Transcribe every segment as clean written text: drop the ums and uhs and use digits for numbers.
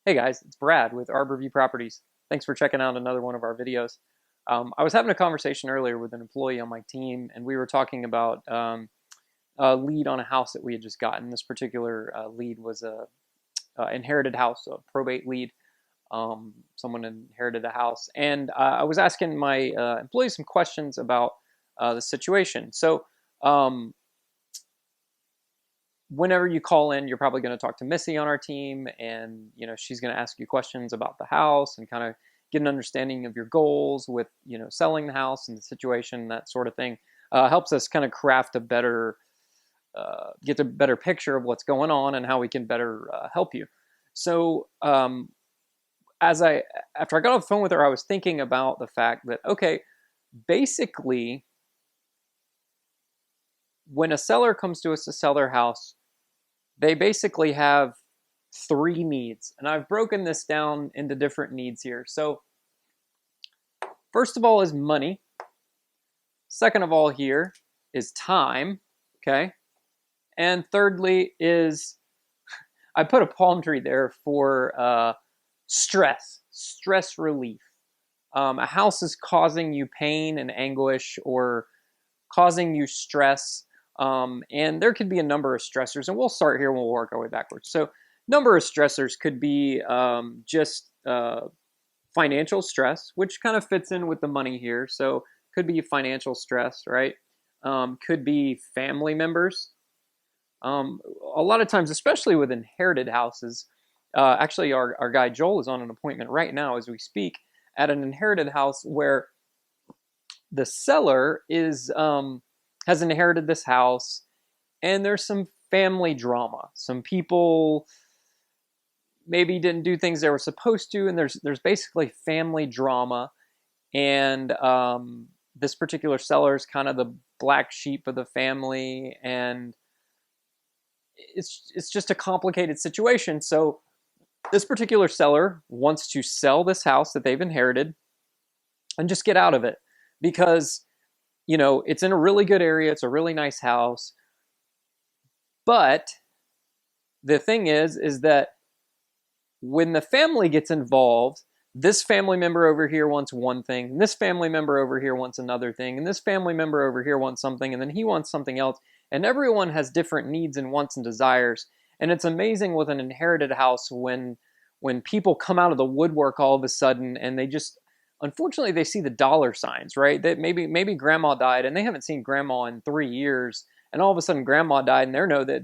Hey guys, it's Brad with Arborview Properties. Thanks for checking out another one of our videos. I was having a conversation earlier with an employee on my team, and we were talking about a lead on a house that we had just gotten. This particular lead was a inherited house, a probate lead. Someone inherited a house, and I was asking my employee some questions about the situation. So whenever you call in, you're probably going to talk to Missy on our team, and she's going to ask you questions about the house and kind of get an understanding of your goals with selling the house and the situation, that sort of thing. Helps us kind of craft a better, get a better picture of what's going on and how we can better help you. So after I got off the phone with her, I was thinking about the fact that basically, when a seller comes to us to sell their house, they basically have three needs. And I've broken this down into different needs here. So first of all is money. Second of all here is time, okay? And thirdly is, I put a palm tree there for stress relief. A house is causing you pain and anguish or causing you stress. And there could be a number of stressors, and we'll start here and we'll work our way backwards. So number of stressors could be just financial stress, which kind of fits in with the money here. So could be financial stress, right? Could be family members. A lot of times, especially with inherited houses, actually our guy Joel is on an appointment right now as we speak at an inherited house where the seller is has inherited this house, and there's some family drama. Some people maybe didn't do things they were supposed to, and there's basically family drama. And this particular seller is kind of the black sheep of the family, and it's just a complicated situation. So this particular seller wants to sell this house that they've inherited and just get out of it because it's in a really good area. It's a really nice house. But the thing is that when the family gets involved, this family member over here wants one thing, and this family member over here wants another thing, and this family member over here wants something, and then he wants something else. And everyone has different needs and wants and desires. And it's amazing with an inherited house when people come out of the woodwork all of a sudden and they just, unfortunately, they see the dollar signs, right? That maybe grandma died and they haven't seen grandma in 3 years, and all of a sudden grandma died, and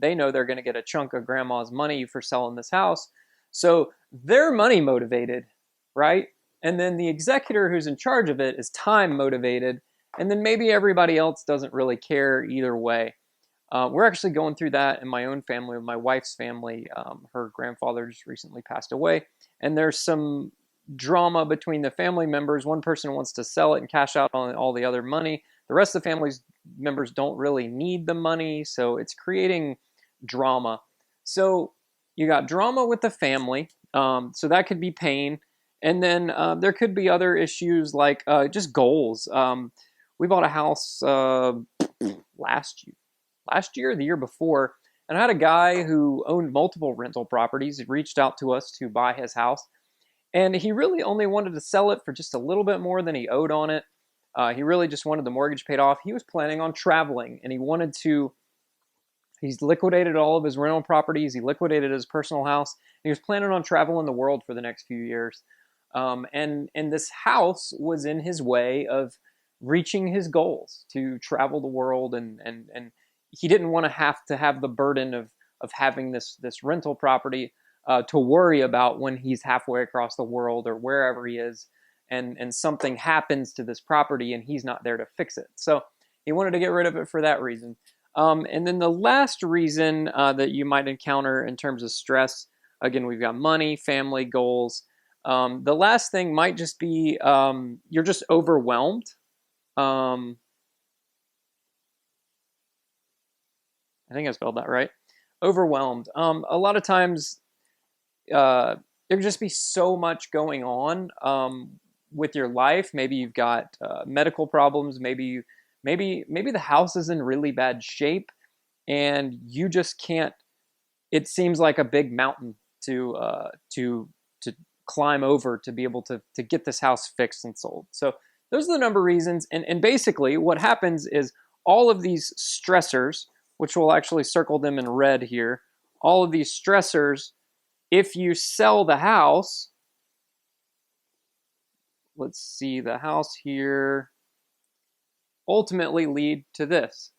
they know they're going to get a chunk of grandma's money for selling this house. So they're money motivated, right? And then the executor who's in charge of it is time motivated, and then maybe everybody else doesn't really care either way. We're actually going through that in my own family, with my wife's family. Her grandfather just recently passed away, and there's some drama between the family members. One person wants to sell it and cash out on all the other money. The rest of the family's members don't really need the money, so it's creating drama. So you got drama with the family, so that could be pain. And then there could be other issues like just goals. We bought a house last year, the year before, and I had a guy who owned multiple rental properties. He reached out to us to buy his house, and he really only wanted to sell it for just a little bit more than he owed on it. He really just wanted the mortgage paid off. He was planning on traveling, and he's liquidated all of his rental properties. He liquidated his personal house. And he was planning on traveling the world for the next few years. And this house was in his way of reaching his goals to travel the world, and he didn't want to have the burden of having this rental property to worry about when he's halfway across the world or wherever he is, and something happens to this property and he's not there to fix it. So he wanted to get rid of it for that reason. And then the last reason that you might encounter in terms of stress, again, we've got money, family, goals. The last thing might just be you're just overwhelmed. I think I spelled that right. Overwhelmed. A lot of times there can just be so much going on with your life. Maybe you've got medical problems. Maybe the house is in really bad shape, and you just can't. It seems like a big mountain to climb over to be able to get this house fixed and sold. So those are the number of reasons. And basically what happens is all of these stressors, which we'll actually circle them in red here, all of these stressors, if you sell the house, let's see, the house here, ultimately lead to this.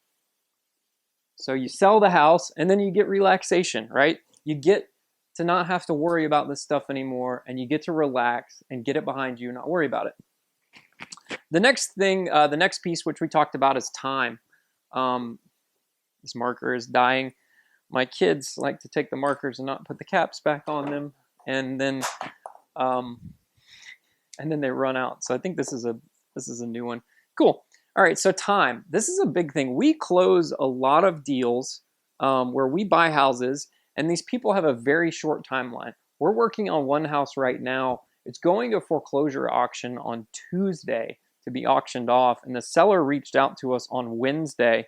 So you sell the house and then you get relaxation, right? You get to not have to worry about this stuff anymore, and you get to relax and get it behind you, not worry about it. The next thing, the next piece which we talked about is time. This marker is dying. My kids like to take the markers and not put the caps back on them, and then they run out. So I think this is a new one. Cool. All right, so time. This is a big thing. We close a lot of deals where we buy houses, and these people have a very short timeline. We're working on one house right now. It's going to foreclosure auction on Tuesday to be auctioned off, and the seller reached out to us on Wednesday,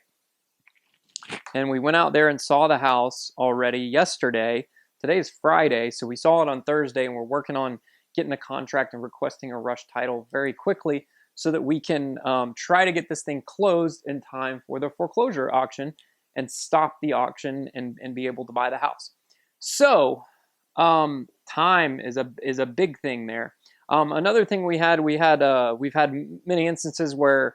and we went out there and saw the house already yesterday. Today is Friday, so we saw it on Thursday, and we're working on getting a contract and requesting a rush title very quickly so that we can try to get this thing closed in time for the foreclosure auction and stop the auction and be able to buy the house. So time is a big thing there. Another thing we've had many instances where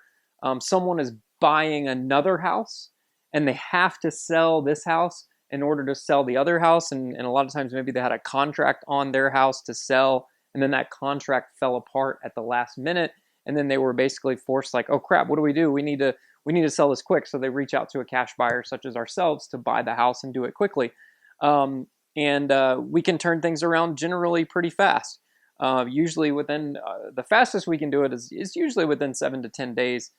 someone is buying another house and they have to sell this house in order to sell the other house, and a lot of times maybe they had a contract on their house to sell, and then that contract fell apart at the last minute, and then they were basically forced, like, oh crap, what do? We need to sell this quick. So they reach out to a cash buyer such as ourselves to buy the house and do it quickly. We can turn things around generally pretty fast. Usually within the fastest we can do it is usually within 7 to 10 days.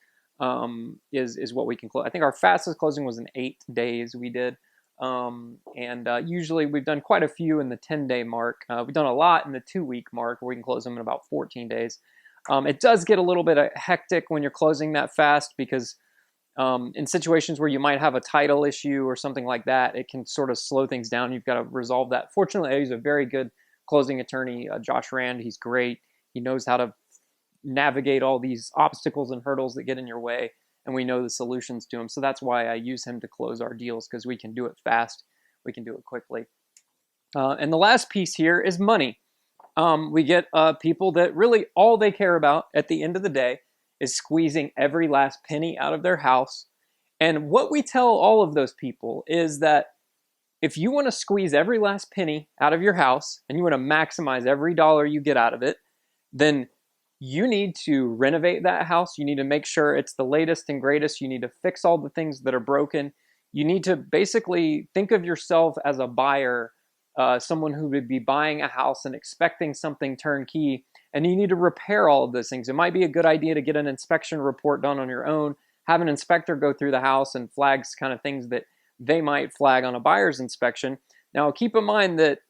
Is what we can close. I think our fastest closing was in 8 days we did. Usually we've done quite a few in the 10-day mark. We've done a lot in the 2-week mark where we can close them in about 14 days. It does get a little bit hectic when you're closing that fast because in situations where you might have a title issue or something like that, it can sort of slow things down. You've got to resolve that. Fortunately, I use a very good closing attorney, Josh Rand. He's great. He knows how to navigate all these obstacles and hurdles that get in your way, and we know the solutions to them. So that's why I use him to close our deals, because we can do it fast. We can do it quickly. And the last piece here is money. We get people that really all they care about at the end of the day is squeezing every last penny out of their house. And what we tell all of those people is that if you want to squeeze every last penny out of your house and you want to maximize every dollar you get out of it, then you need to renovate that house. You need to make sure it's the latest and greatest. You need to fix all the things that are broken. You need to basically think of yourself as a buyer, someone who would be buying a house and expecting something turnkey, and you need to repair all of those things. It might be a good idea to get an inspection report done on your own, have an inspector go through the house and flags kind of things that they might flag on a buyer's inspection. Now, keep in mind that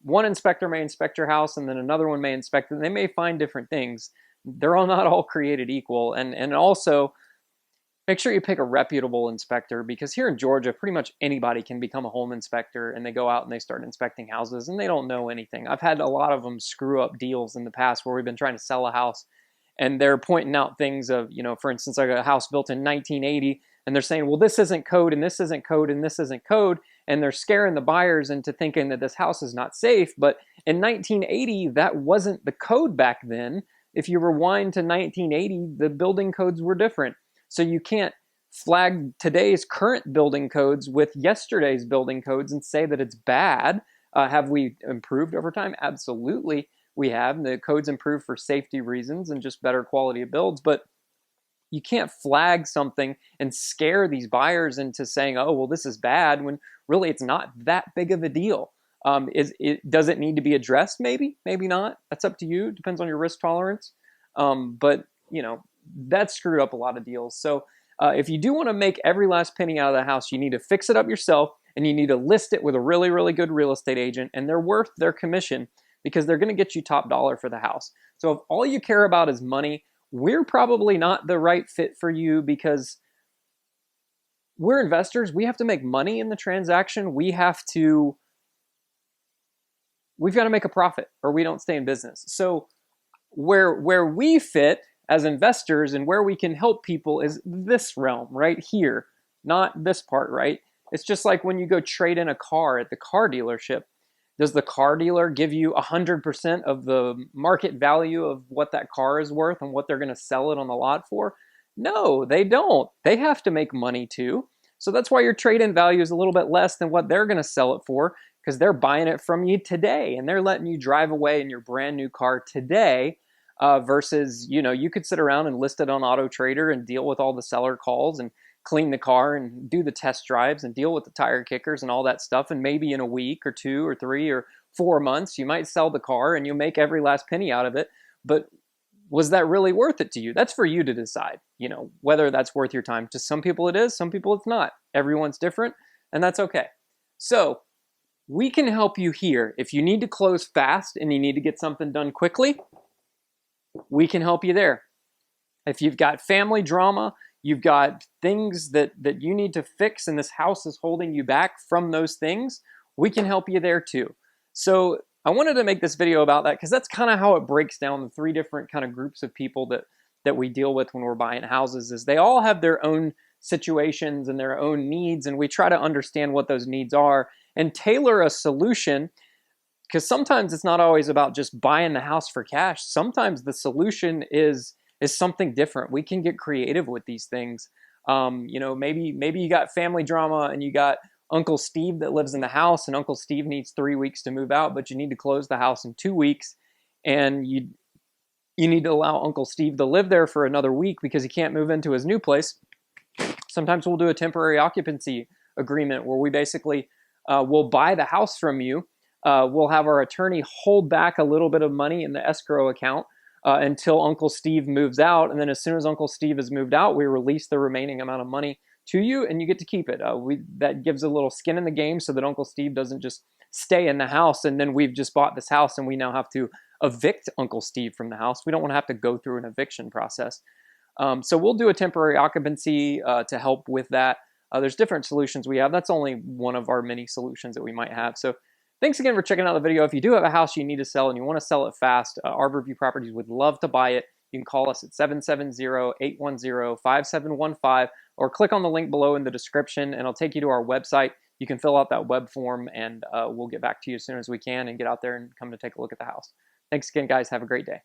one inspector may inspect your house and then another one may inspect it, and they may find different things. They're all not all created equal. And also, make sure you pick a reputable inspector, because here in Georgia, pretty much anybody can become a home inspector, and they go out and they start inspecting houses and they don't know anything. I've had a lot of them screw up deals in the past where we've been trying to sell a house and they're pointing out things of, for instance, like a house built in 1980, and they're saying, well, this isn't code and this isn't code and this isn't code. And they're scaring the buyers into thinking that this house is not safe. But in 1980, that wasn't the code back then. If you rewind to 1980, the building codes were different. So you can't flag today's current building codes with yesterday's building codes and say that it's bad. Have we improved over time? Absolutely, we have. The codes improved for safety reasons and just better quality of builds. But you can't flag something and scare these buyers into saying, oh, well, this is bad, when really it's not that big of a deal. Does it need to be addressed? Maybe, maybe not. That's up to you. Depends on your risk tolerance. But that screwed up a lot of deals. So if you do want to make every last penny out of the house, you need to fix it up yourself, and you need to list it with a really, really good real estate agent, and they're worth their commission because they're going to get you top dollar for the house. So if all you care about is money, we're probably not the right fit for you, because we're investors. We have to make money in the transaction. We have to we've got to make a profit or we don't stay in business. So where we fit as investors and where we can help people is this realm right here, not this part, right? It's just like when you go trade in a car at the car dealership. Does the car dealer give you 100% of the market value of what that car is worth and what they're going to sell it on the lot for? No, they don't. They have to make money too. So that's why your trade-in value is a little bit less than what they're going to sell it for, because they're buying it from you today and they're letting you drive away in your brand new car today. Versus, you could sit around and list it on Auto Trader and deal with all the seller calls and clean the car and do the test drives and deal with the tire kickers and all that stuff. And maybe in a week or 2 or 3 or 4 months, you might sell the car and you'll make every last penny out of it. But was that really worth it to you? That's for you to decide, whether that's worth your time. To some people it is, some people it's not. Everyone's different, and that's okay. So we can help you here. If you need to close fast and you need to get something done quickly, we can help you there. If you've got family drama, you've got things that you need to fix and this house is holding you back from those things, we can help you there too. So I wanted to make this video about that because that's kind of how it breaks down the 3 different kind of groups of people that we deal with when we're buying houses. Is they all have their own situations and their own needs, and we try to understand what those needs are and tailor a solution. Because sometimes it's not always about just buying the house for cash. Sometimes the solution is something different. We can get creative with these things. Maybe you got family drama and you got Uncle Steve that lives in the house, and Uncle Steve needs 3 weeks to move out, but you need to close the house in 2 weeks, and you need to allow Uncle Steve to live there for another week because he can't move into his new place. Sometimes we'll do a temporary occupancy agreement where we basically will buy the house from you. We'll have our attorney hold back a little bit of money in the escrow account until Uncle Steve moves out. And then as soon as Uncle Steve has moved out, we release the remaining amount of money to you and you get to keep it. That gives a little skin in the game so that Uncle Steve doesn't just stay in the house and then we've just bought this house and we now have to evict Uncle Steve from the house. We don't want to have to go through an eviction process. So we'll do a temporary occupancy to help with that. There's different solutions we have. That's only one of our many solutions that we might have. So thanks again for checking out the video. If you do have a house you need to sell and you want to sell it fast, Arbor View Properties would love to buy it. You can call us at 770-810-5715 or click on the link below in the description and it'll take you to our website. You can fill out that web form and we'll get back to you as soon as we can and get out there and come to take a look at the house. Thanks again, guys. Have a great day.